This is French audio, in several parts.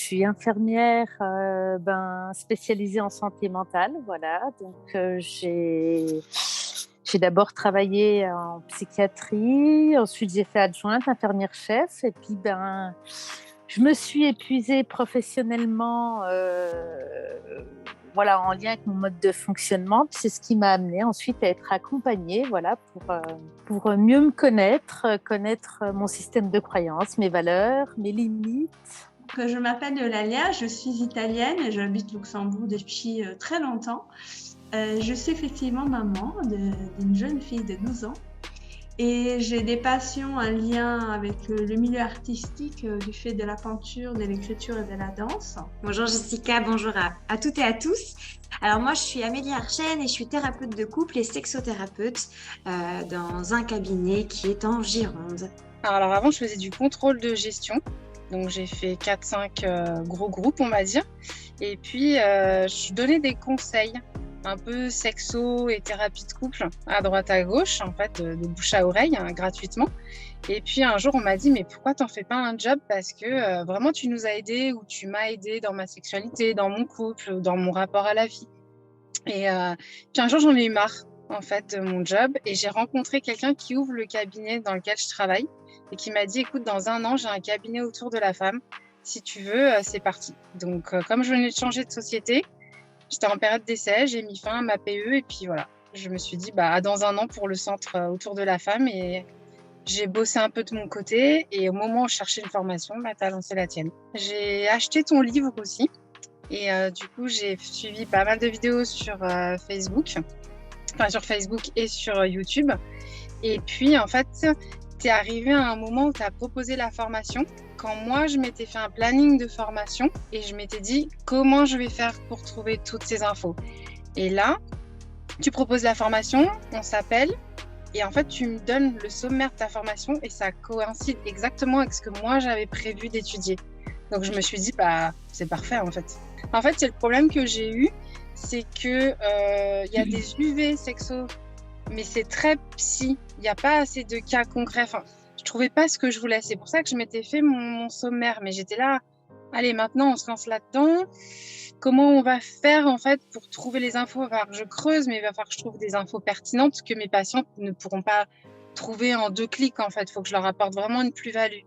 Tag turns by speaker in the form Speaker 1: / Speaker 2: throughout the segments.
Speaker 1: suis infirmière spécialisée en santé mentale, voilà. Donc, j'ai d'abord travaillé en psychiatrie, ensuite j'ai fait adjointe, infirmière-chef, et puis je me suis épuisée professionnellement, voilà, en lien avec mon mode de fonctionnement. C'est ce qui m'a amenée ensuite à être accompagnée, voilà, pour mieux me connaître, connaître mon système de croyances, mes valeurs, mes limites.
Speaker 2: Je m'appelle Eulalia, je suis italienne et j'habite Luxembourg depuis très longtemps. Je suis effectivement maman d'une jeune fille de 12 ans et j'ai des passions en lien avec le milieu artistique du fait de la peinture, de l'écriture et de la danse.
Speaker 3: Bonjour Jessica, bonjour à toutes et à tous. Alors moi je suis Amélie Archen et je suis thérapeute de couple et sexothérapeute dans un cabinet qui est en Gironde.
Speaker 4: Alors avant je faisais du contrôle de gestion, donc j'ai fait 4-5 gros groupes on va dire, et puis je donnais des conseils un peu sexo et thérapie de couple à droite à gauche, en fait, de bouche à oreille, hein, gratuitement. Et puis un jour, on m'a dit, mais pourquoi t'en fais pas un job? Parce que vraiment, tu nous as aidés ou tu m'as aidé dans ma sexualité, dans mon couple, dans mon rapport à la vie. Et puis un jour, j'en ai eu marre, en fait, de mon job. Et j'ai rencontré quelqu'un qui ouvre le cabinet dans lequel je travaille et qui m'a dit, écoute, dans 1 an, j'ai un cabinet autour de la femme. Si tu veux, c'est parti. Donc, comme je venais de changer de société, j'étais en période d'essai, j'ai mis fin à ma PE et puis voilà. Je me suis dit, dans 1 an pour le centre autour de la femme, et j'ai bossé un peu de mon côté, et au moment où je cherchais une formation, tu as lancé la tienne. J'ai acheté ton livre aussi, et du coup, j'ai suivi pas mal de vidéos sur Facebook et sur YouTube. Et puis, en fait, t'es arrivé à un moment où tu as proposé la formation, quand moi, je m'étais fait un planning de formation et je m'étais dit comment je vais faire pour trouver toutes ces infos. Et là, tu proposes la formation, on s'appelle et en fait, tu me donnes le sommaire de ta formation et ça coïncide exactement avec ce que moi, j'avais prévu d'étudier. Donc, je me suis dit, c'est parfait en fait. En fait, c'est le problème que j'ai eu, c'est que y a des UV sexo, mais c'est très psy. Il n'y a pas assez de cas concrets. Enfin, je trouvais pas ce que je voulais. C'est pour ça que je m'étais fait mon sommaire. Mais j'étais là, allez, maintenant, on se lance là-dedans. Comment on va faire, en fait, pour trouver les infos? Il va falloir que je creuse, mais il va falloir que je trouve des infos pertinentes que mes patients ne pourront pas trouver en 2 clics, en fait. Il faut que je leur apporte vraiment une plus-value.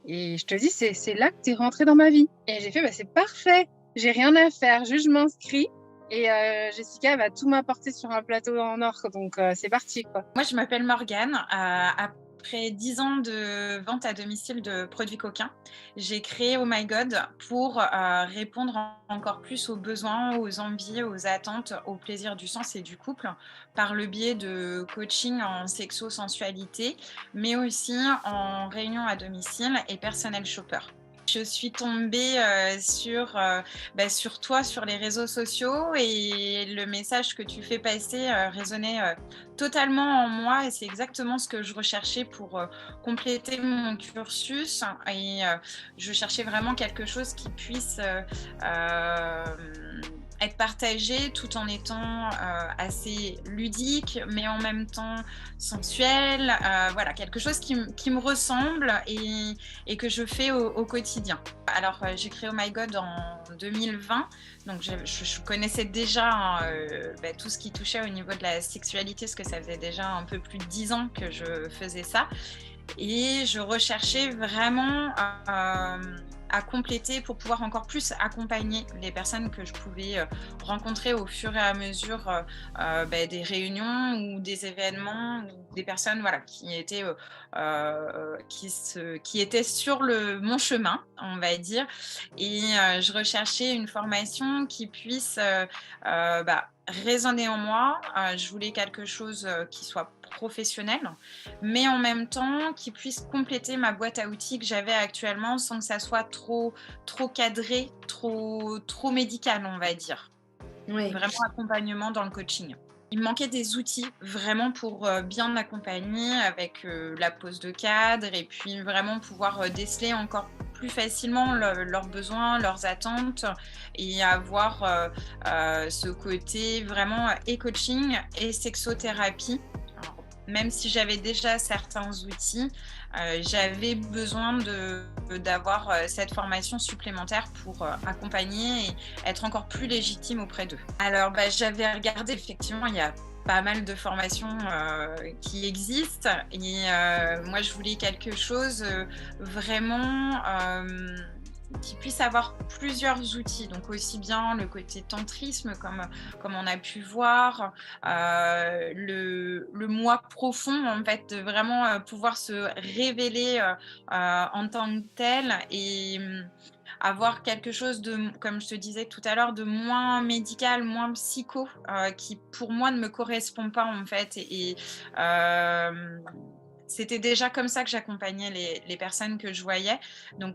Speaker 4: Et je te dis, c'est là que tu es rentrée dans ma vie. Et j'ai fait, c'est parfait. J'ai rien à faire. Juste, je m'inscris. Et Jessica va tout m'apporter sur un plateau en or, donc c'est parti, quoi.
Speaker 5: Moi, je m'appelle Morgane. Après 10 ans de vente à domicile de produits coquins, j'ai créé Oh My God pour répondre encore plus aux besoins, aux envies, aux attentes, au plaisir du sens et du couple par le biais de coaching en sexo-sensualité, mais aussi en réunion à domicile et personnel shopper. Je suis tombée sur toi, sur les réseaux sociaux, et le message que tu fais passer résonnait totalement en moi, et c'est exactement ce que je recherchais pour compléter mon cursus. Et je cherchais vraiment quelque chose qui puisse être partagé tout en étant assez ludique, mais en même temps sensuel. Voilà, quelque chose qui me ressemble et que je fais au quotidien. Alors, j'ai créé Oh My God en 2020, donc je connaissais déjà tout ce qui touchait au niveau de la sexualité, parce que ça faisait déjà un peu plus de 10 ans que je faisais ça. Et je recherchais vraiment à compléter pour pouvoir encore plus accompagner les personnes que je pouvais rencontrer au fur et à mesure des réunions ou des événements, ou des personnes qui étaient sur mon chemin, on va dire. Et je recherchais une formation qui puisse résonner en moi. Je voulais quelque chose qui soit professionnel, mais en même temps qui puisse compléter ma boîte à outils que j'avais actuellement, sans que ça soit trop cadré, trop médical, on va dire.
Speaker 3: Oui.
Speaker 5: Vraiment accompagnement dans le coaching. Il me manquait des outils vraiment pour bien m'accompagner avec la pose de cadre, et puis vraiment pouvoir déceler encore plus facilement leurs besoins, leurs attentes, et avoir ce côté vraiment et coaching et sexothérapie. Alors, même si j'avais déjà certains outils, j'avais besoin d'avoir cette formation supplémentaire pour accompagner et être encore plus légitime auprès d'eux. Alors, j'avais regardé, effectivement, il y a pas mal de formations qui existent et moi, je voulais quelque chose vraiment qui puisse avoir plusieurs outils, donc aussi bien le côté tantrisme comme on a pu voir, le moi profond en fait, de vraiment pouvoir se révéler en tant que tel et avoir quelque chose de, comme je te disais tout à l'heure, de moins médical, moins psycho, qui pour moi ne me correspond pas en fait c'était déjà comme ça que j'accompagnais les personnes que je voyais, donc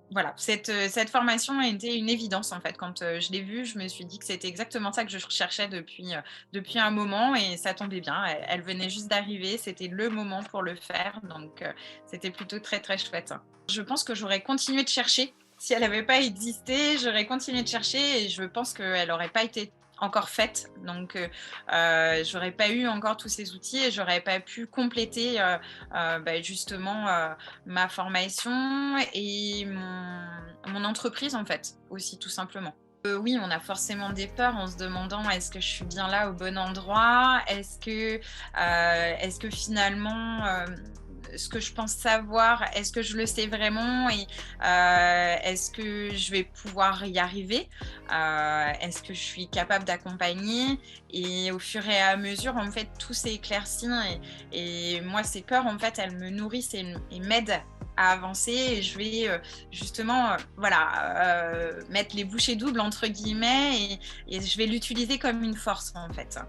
Speaker 5: voilà, cette formation a été une évidence en fait. Quand je l'ai vue, je me suis dit que c'était exactement ça que je recherchais depuis un moment et ça tombait bien. Elle venait juste d'arriver, c'était le moment pour le faire, donc c'était plutôt très très chouette. Je pense que j'aurais continué de chercher. Si elle n'avait pas existé, j'aurais continué de chercher et je pense qu'elle n'aurait pas été encore faite. Donc, j'aurais pas eu encore tous ces outils et j'aurais pas pu compléter justement ma formation et mon entreprise en fait aussi tout simplement. Oui, on a forcément des peurs en se demandant est-ce que je suis bien là au bon endroit, est-ce que finalement ce que je pense savoir, est-ce que je le sais vraiment et est-ce que je vais pouvoir y arriver, est-ce que je suis capable d'accompagner et au fur et à mesure en fait tout s'est éclairci et moi ces peurs en fait elles me nourrissent et m'aident à avancer et je vais justement mettre les bouchées doubles entre guillemets et je vais l'utiliser comme une force en fait.